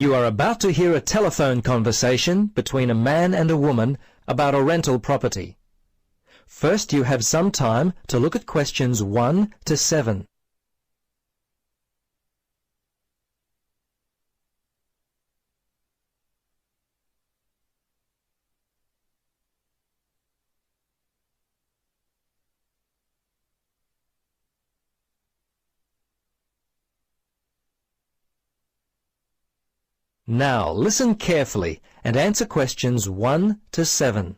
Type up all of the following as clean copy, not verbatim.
You are about to hear a telephone conversation between a man and a woman about a rental property. First, you have some time to look at questions 1 to 7. Now, listen carefully and answer questions 1 to 7.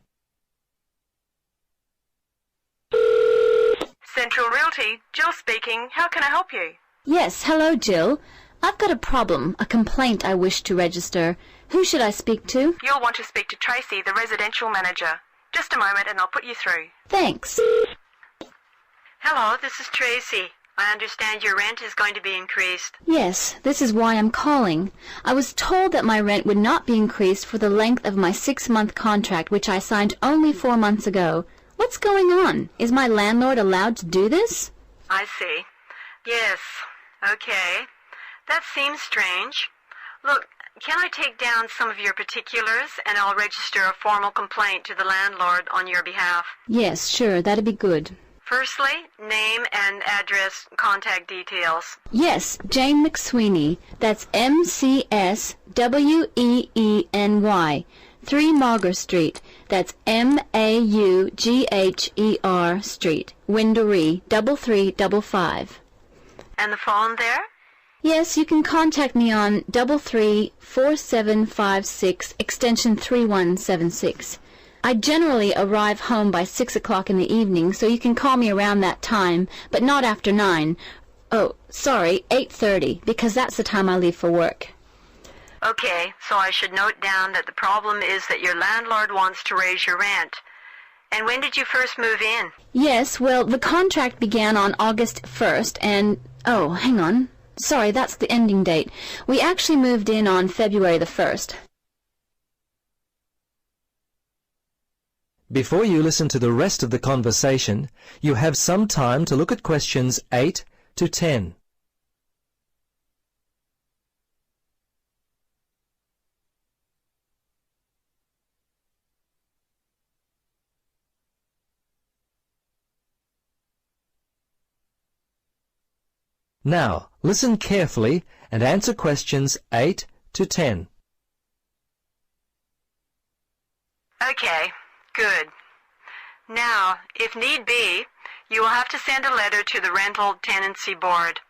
Central Realty, Jill speaking. How can I help you? Yes, hello, Jill. I've got a problem, a complaint I wish to register. Who should I speak to? You'll want to speak to Tracy, the residential manager. Just a moment and I'll put you through. Thanks. Hello, this is Tracy. I understand your rent is going to be increased. Yes, this is why I'm calling. I was told that my rent would not be increased for the length of my 6-month contract, which I signed only 4 months ago. What's going on? Is my landlord allowed to do this? I see. Yes. Okay. That seems strange. Look, can I take down some of your particulars and I'll register a formal complaint to the landlord on your behalf? Yes, sure, that'd be good. Firstly, name and address, contact details. Yes, Jane McSweeney. That's McSweeny. 3 Mauger Street. That's Maugher Street. Windory, 3355. And the phone there? Yes, you can contact me on 334756 extension 3176. I generally arrive home by 6 o'clock in the evening, so you can call me around that time, but not after 9. Oh, sorry, 8:30, because that's the time I leave for work. Okay, so I should note down that the problem is that your landlord wants to raise your rent. And when did you first move in? Yes, well, the contract began on August 1st, and... oh, hang on. Sorry, that's the ending date. We actually moved in on February the 1st. Before you listen to the rest of the conversation, you have some time to look at questions 8 to 10. Now, listen carefully and answer questions 8 to 10. Okay, good. Now, if need be, you will have to send a letter to the Rental Tenancy Board.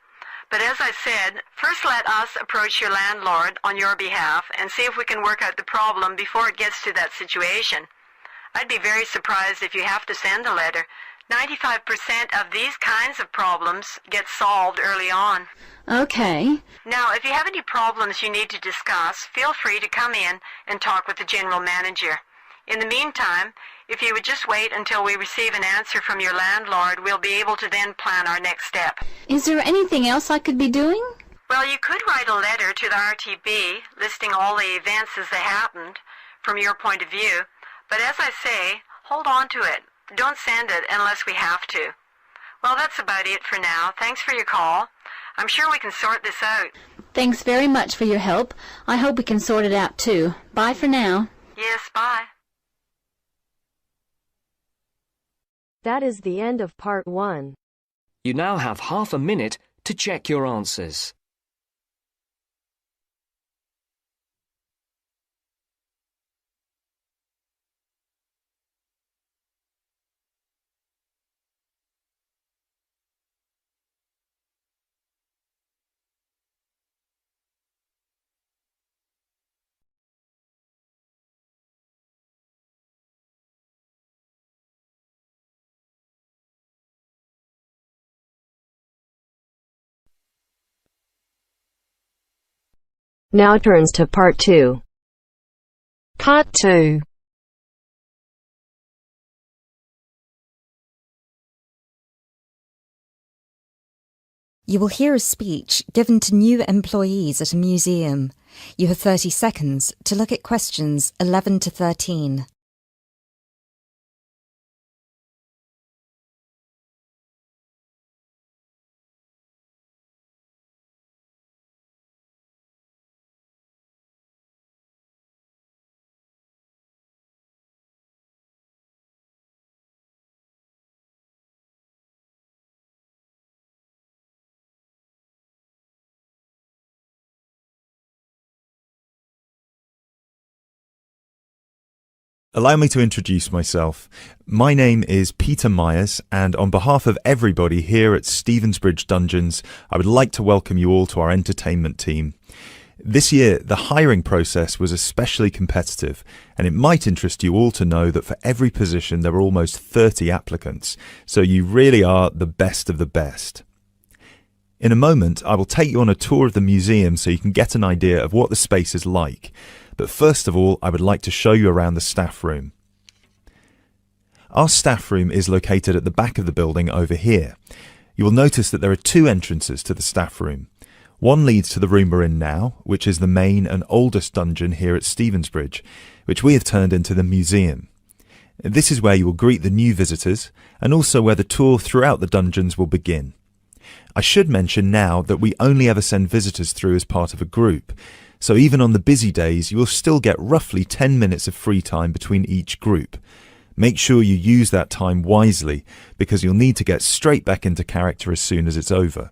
But as I said, first let us approach your landlord on your behalf and see if we can work out the problem before it gets to that situation. I'd be very surprised if you have to send a letter. 95% of these kinds of problems get solved early on. Okay. Now, if you have any problems you need to discuss, feel free to come in and talk with the general manager. In the meantime, if you would just wait until we receive an answer from your landlord, we'll be able to then plan our next step. Is there anything else I could be doing? Well, you could write a letter to the RTB listing all the events as they happened from your point of view. But as I say, hold on to it. Don't send it unless we have to. Well, that's about it for now. Thanks for your call. I'm sure we can sort this out. Thanks very much for your help. I hope we can sort it out too. Bye for now. Yes, bye. That is the end of part 1. You now have half a minute to check your answers. Now turns to part 2. Part 2. You will hear a speech given to new employees at a museum. You have 30 seconds to look at questions 11 to 13. Allow me to introduce myself. My name is Peter Myers, and on behalf of everybody here at Stevensbridge Dungeons, I would like to welcome you all to our entertainment team. This year, the hiring process was especially competitive, and it might interest you all to know that for every position there were almost 30 applicants, so you really are the best of the best. In a moment, I will take you on a tour of the museum so you can get an idea of what the space is like. But first of all, I would like to show you around the staff room. Our staff room is located at the back of the building over here. You will notice that there are two entrances to the staff room. One leads to the room we're in now, which is the main and oldest dungeon here at Stevensbridge, which we have turned into the museum. This is where you will greet the new visitors, and also where the tour throughout the dungeons will begin. I should mention now that we only ever send visitors through as part of a group, so even on the busy days you will still get roughly 10 minutes of free time between each group. Make sure you use that time wisely, because you'll need to get straight back into character as soon as it's over.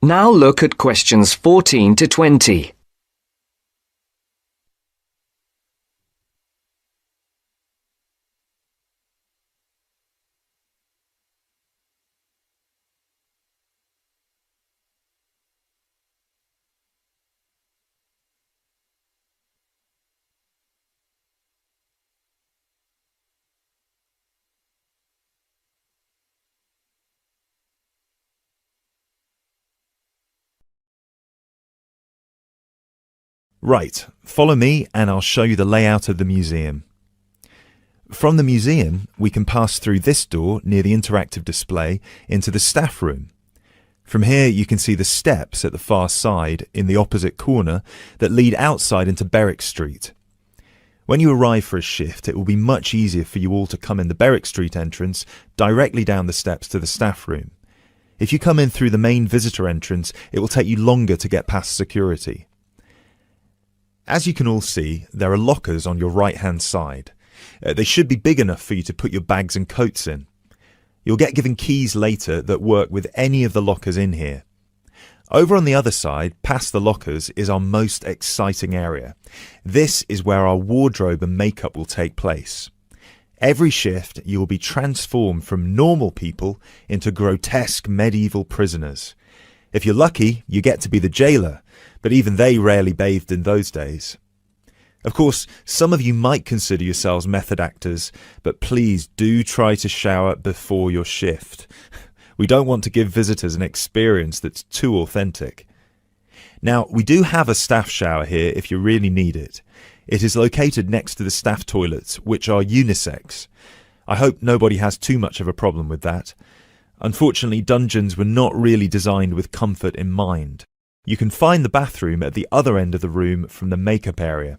Now look at questions 14 to 20. Right, follow me and I'll show you the layout of the museum. From the museum, we can pass through this door near the interactive display into the staff room. From here you can see the steps at the far side in the opposite corner that lead outside into Berwick Street. When you arrive for a shift, it will be much easier for you all to come in the Berwick Street entrance directly down the steps to the staff room. If you come in through the main visitor entrance, it will take you longer to get past security. As you can all see, there are lockers on your right-hand side. They should be big enough for you to put your bags and coats in. You'll get given keys later that work with any of the lockers in here. Over on the other side, past the lockers, is our most exciting area. This is where our wardrobe and makeup will take place. Every shift, you will be transformed from normal people into grotesque medieval prisoners. If you're lucky, you get to be the jailer, but even they rarely bathed in those days. Of course, some of you might consider yourselves method actors, but please do try to shower before your shift. We don't want to give visitors an experience that's too authentic. Now, we do have a staff shower here if you really need it. It is located next to the staff toilets, which are unisex. I hope nobody has too much of a problem with that. Unfortunately, dungeons were not really designed with comfort in mind. You can find the bathroom at the other end of the room from the makeup area.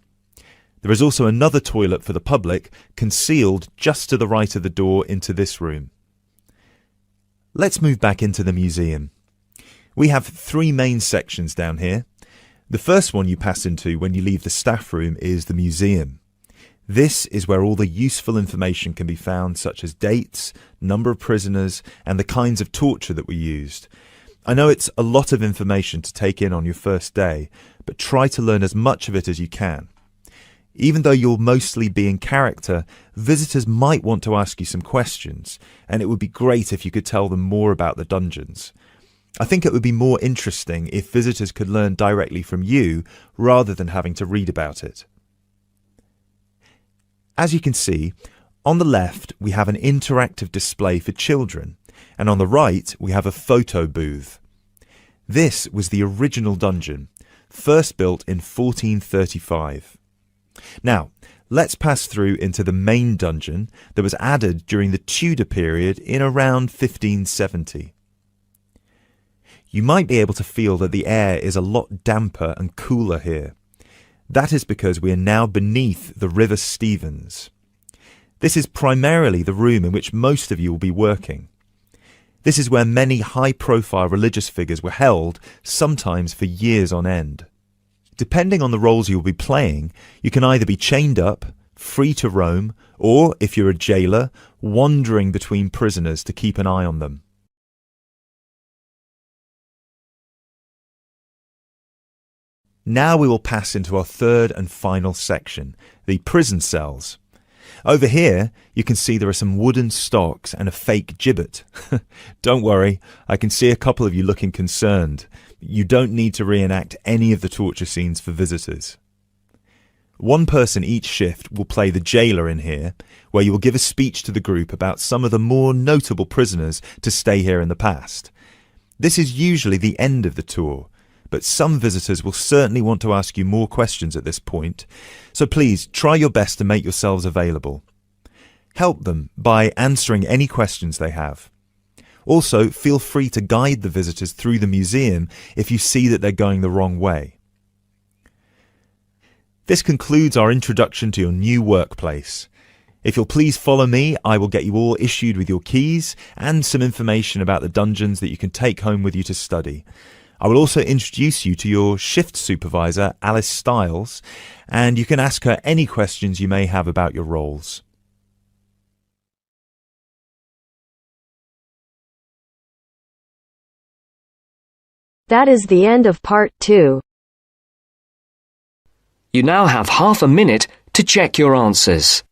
There is also another toilet for the public, concealed just to the right of the door into this room. Let's move back into the museum. We have three main sections down here. The first one you pass into when you leave the staff room is the museum. This is where all the useful information can be found, such as dates, number of prisoners, and the kinds of torture that were used. I know it's a lot of information to take in on your first day, but try to learn as much of it as you can. Even though you'll mostly be in character, visitors might want to ask you some questions, and it would be great if you could tell them more about the dungeons. I think it would be more interesting if visitors could learn directly from you rather than having to read about it. As you can see, on the left we have an interactive display for children, and on the right we have a photo booth. This was the original dungeon, first built in 1435. Now, let's pass through into the main dungeon that was added during the Tudor period in around 1570. You might be able to feel that the air is a lot damper and cooler here. That is because we are now beneath the River Stevens. This is primarily the room in which most of you will be working. This is where many high-profile religious figures were held, sometimes for years on end. Depending on the roles you'll be playing, you can either be chained up, free to roam, or, if you're a jailer, wandering between prisoners to keep an eye on them. Now we will pass into our third and final section, the prison cells. Over here, you can see there are some wooden stocks and a fake gibbet. Don't worry, I can see a couple of you looking concerned. You don't need to reenact any of the torture scenes for visitors. One person each shift will play the jailer in here, where you will give a speech to the group about some of the more notable prisoners to stay here in the past. This is usually the end of the tour, but some visitors will certainly want to ask you more questions at this point, so please try your best to make yourselves available. Help them by answering any questions they have. Also, feel free to guide the visitors through the museum if you see that they're going the wrong way. This concludes our introduction to your new workplace. If you'll please follow me, I will get you all issued with your keys and some information about the dungeons that you can take home with you to study. I will also introduce you to your shift supervisor, Alice Stiles, and you can ask her any questions you may have about your roles. That is the end of part 2. You now have half a minute to check your answers.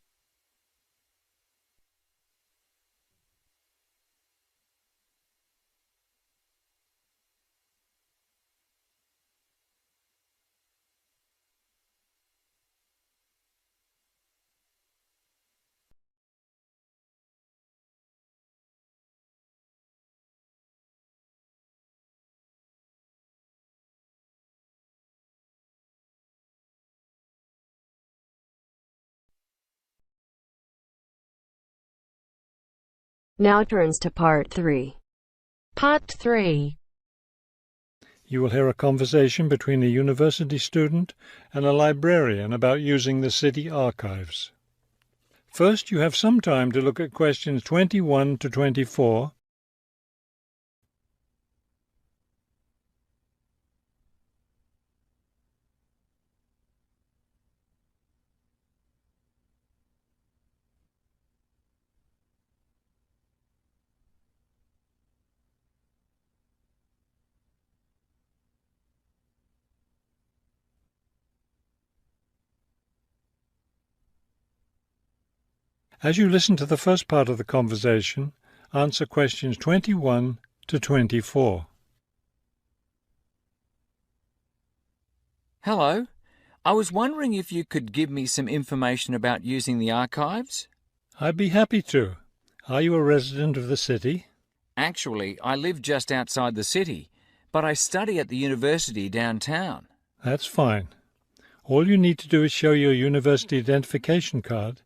Now turns to part 3. Part 3. You will hear a conversation between a university student and a librarian about using the city archives. First, you have some time to look at questions 21 to 24. As you listen to the first part of the conversation, answer questions 21 to 24. Hello. I was wondering if you could give me some information about using the archives? I'd be happy to. Are you a resident of the city? Actually, I live just outside the city, but I study at the university downtown. That's fine. All you need to do is show your university identification card,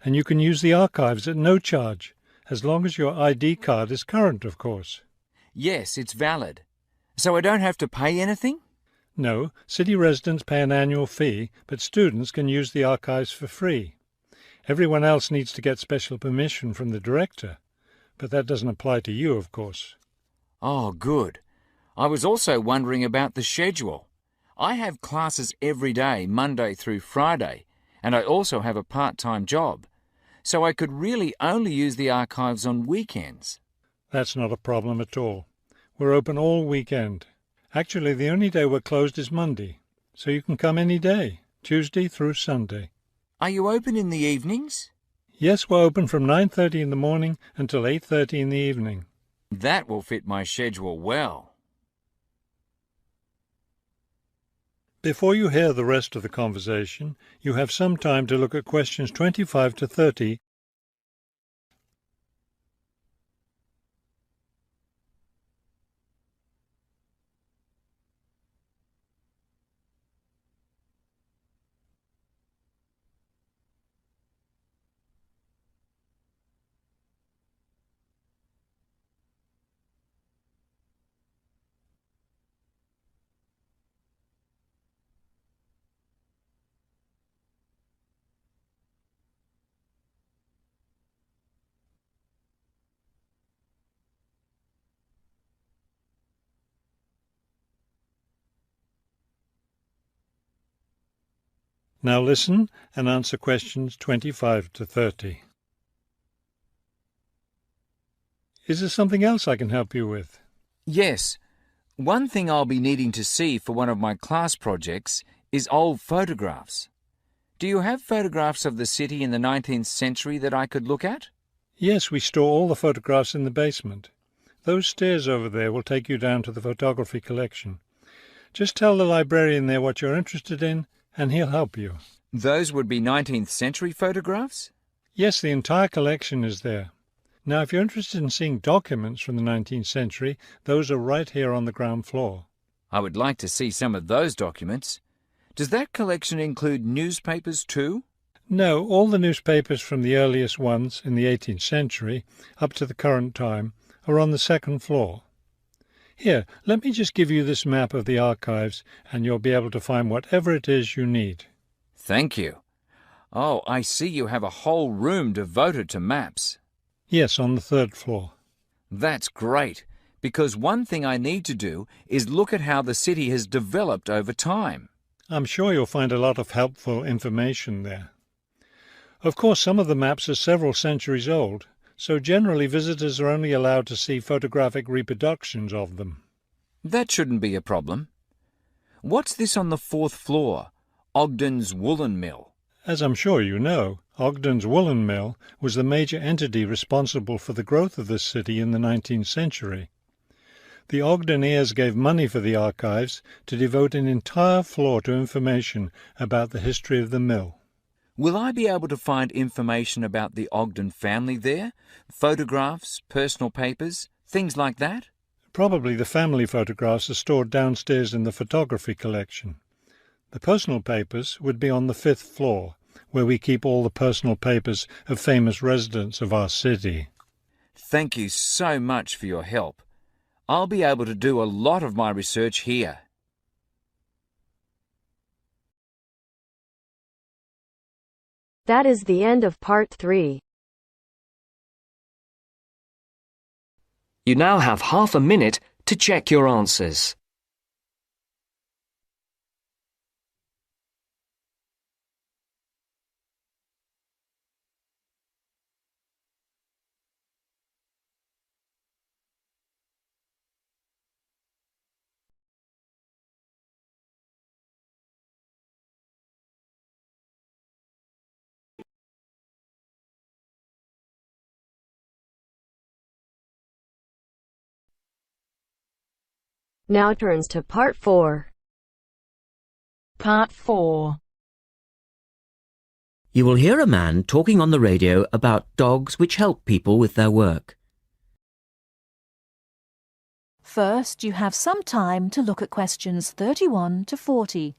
and you can use the archives at no charge, as long as your ID card is current, of course. Yes, it's valid. So I don't have to pay anything? No, city residents pay an annual fee, but students can use the archives for free. Everyone else needs to get special permission from the director, but that doesn't apply to you, of course. Oh, good. I was also wondering about the schedule. I have classes every day, Monday through Friday, and I also have a part-time job, so I could really only use the archives on weekends. That's not a problem at all. We're open all weekend. Actually, the only day we're closed is Monday, so you can come any day, Tuesday through Sunday. Are you open in the evenings? Yes, we're open from 9:30 in the morning until 8:30 in the evening. That will fit my schedule well. Before you hear the rest of the conversation, you have some time to look at questions 25 to 30. Now listen and answer questions 25 to 30. Is there something else I can help you with? Yes. One thing I'll be needing to see for one of my class projects is old photographs. Do you have photographs of the city in the 19th century that I could look at? Yes, we store all the photographs in the basement. Those stairs over there will take you down to the photography collection. Just tell the librarian there what you're interested in, and he'll help you. Those would be 19th century photographs? Yes, the entire collection is there. Now, if you're interested in seeing documents from the 19th century, those are right here on the ground floor. I would like to see some of those documents. Does that collection include newspapers too? No, all the newspapers from the earliest ones in the 18th century up to the current time are on the second floor. Here, let me just give you this map of the archives and you'll be able to find whatever it is you need. Thank you. Oh, I see you have a whole room devoted to maps. Yes, on the third floor. That's great, because one thing I need to do is look at how the city has developed over time. I'm sure you'll find a lot of helpful information there. Of course, some of the maps are several centuries old, so generally visitors are only allowed to see photographic reproductions of them. That shouldn't be a problem. What's this on the fourth floor? Ogden's Woolen Mill. As I'm sure you know, Ogden's Woolen Mill was the major entity responsible for the growth of this city in the 19th century. The Ogdeniers gave money for the archives to devote an entire floor to information about the history of the mill. Will I be able to find information about the Ogden family there? Photographs, personal papers, things like that? Probably the family photographs are stored downstairs in the photography collection. The personal papers would be on the fifth floor, where we keep all the personal papers of famous residents of our city. Thank you so much for your help. I'll be able to do a lot of my research here. That is the end of part 3. You now have half a minute to check your answers. Now turns to part 4. Part 4. You will hear a man talking on the radio about dogs which help people with their work. First, you have some time to look at questions 31 to 40.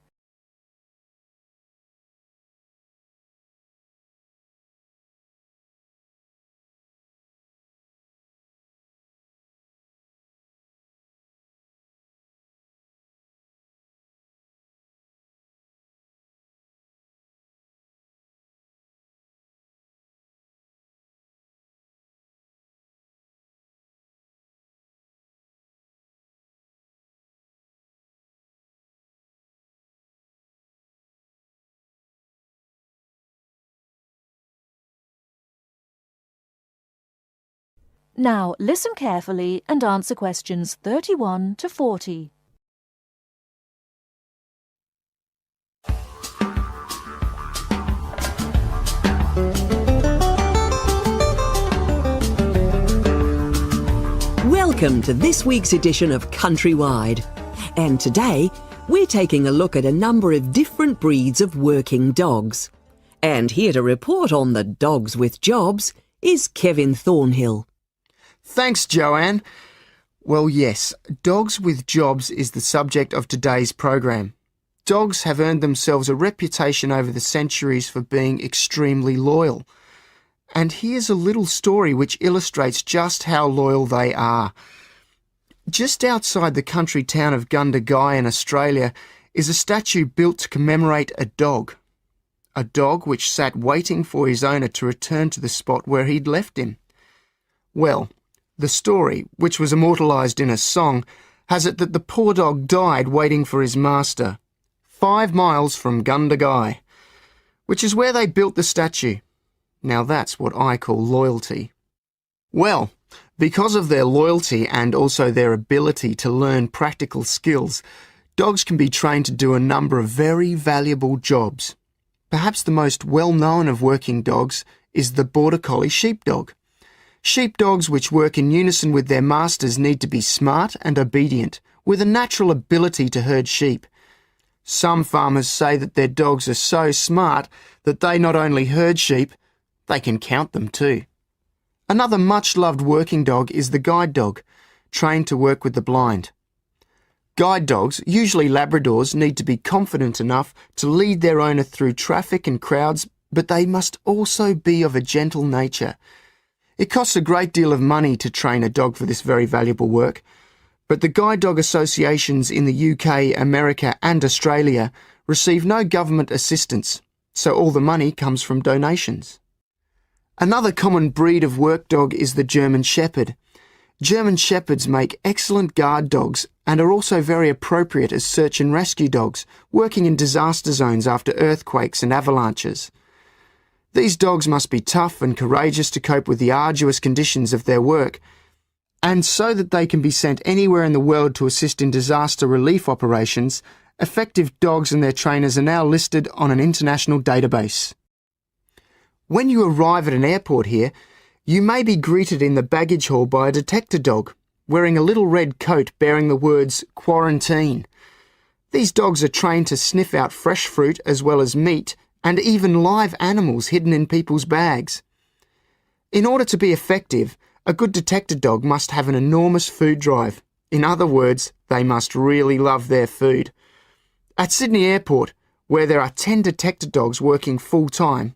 Now, listen carefully and answer questions 31 to 40. Welcome to this week's edition of Countrywide. And today, we're taking a look at a number of different breeds of working dogs. And here to report on the dogs with jobs is Kevin Thornhill. Thanks, Joanne. Well, yes, dogs with jobs is the subject of today's program. Dogs have earned themselves a reputation over the centuries for being extremely loyal. And here's a little story which illustrates just how loyal they are. Just outside the country town of Gundagai in Australia is a statue built to commemorate a dog which sat waiting for his owner to return to the spot where he'd left him. Well, the story, which was immortalised in a song, has it that the poor dog died waiting for his master, 5 miles from Gundagai, which is where they built the statue. Now that's what I call loyalty. Well, Because of their loyalty and also their ability to learn practical skills, dogs can be trained to do a number of very valuable jobs. Perhaps the most well-known of working dogs is the Border Collie sheepdog. Sheepdogs which work in unison with their masters need to be smart and obedient, with a natural ability to herd sheep. Some farmers say that their dogs are so smart that they not only herd sheep, they can count them too. Another much-loved working dog is the guide dog, trained to work with the blind. Guide dogs, usually Labradors, need to be confident enough to lead their owner through traffic and crowds, but they must also be of a gentle nature. It costs a great deal of money to train a dog for this very valuable work, but the guide dog associations in the UK, America and Australia receive no government assistance, so all the money comes from donations. Another common breed of work dog is the German Shepherd. German Shepherds make excellent guard dogs and are also very appropriate as search and rescue dogs, working in disaster zones after earthquakes and avalanches. These dogs must be tough and courageous to cope with the arduous conditions of their work, and so that they can be sent anywhere in the world to assist in disaster relief operations, effective dogs and their trainers are now listed on an international database. When you arrive at an airport here, you may be greeted in the baggage hall by a detector dog, wearing a little red coat bearing the words "Quarantine." These dogs are trained to sniff out fresh fruit as well as meat and even live animals hidden in people's bags. In order to be effective, a good detector dog must have an enormous food drive. In other words, they must really love their food. At Sydney Airport, where there are 10 detector dogs working full-time,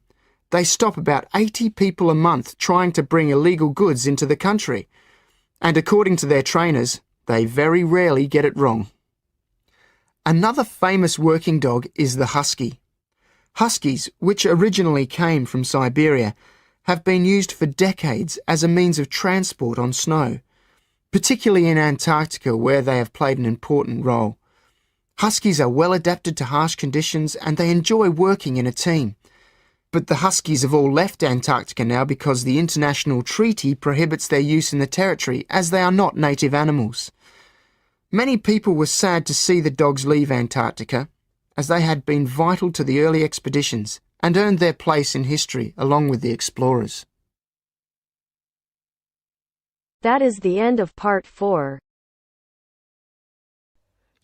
they stop about 80 people a month trying to bring illegal goods into the country. And according to their trainers, they very rarely get it wrong. Another famous working dog is the husky. Huskies, which originally came from Siberia, have been used for decades as a means of transport on snow, particularly in Antarctica where they have played an important role. Huskies are well adapted to harsh conditions and they enjoy working in a team. But the huskies have all left Antarctica now because the international treaty prohibits their use in the territory as they are not native animals. Many people were sad to see the dogs leave Antarctica, as they had been vital to the early expeditions and earned their place in history along with the explorers. That is the end of part 4.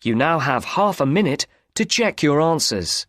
You now have half a minute to check your answers.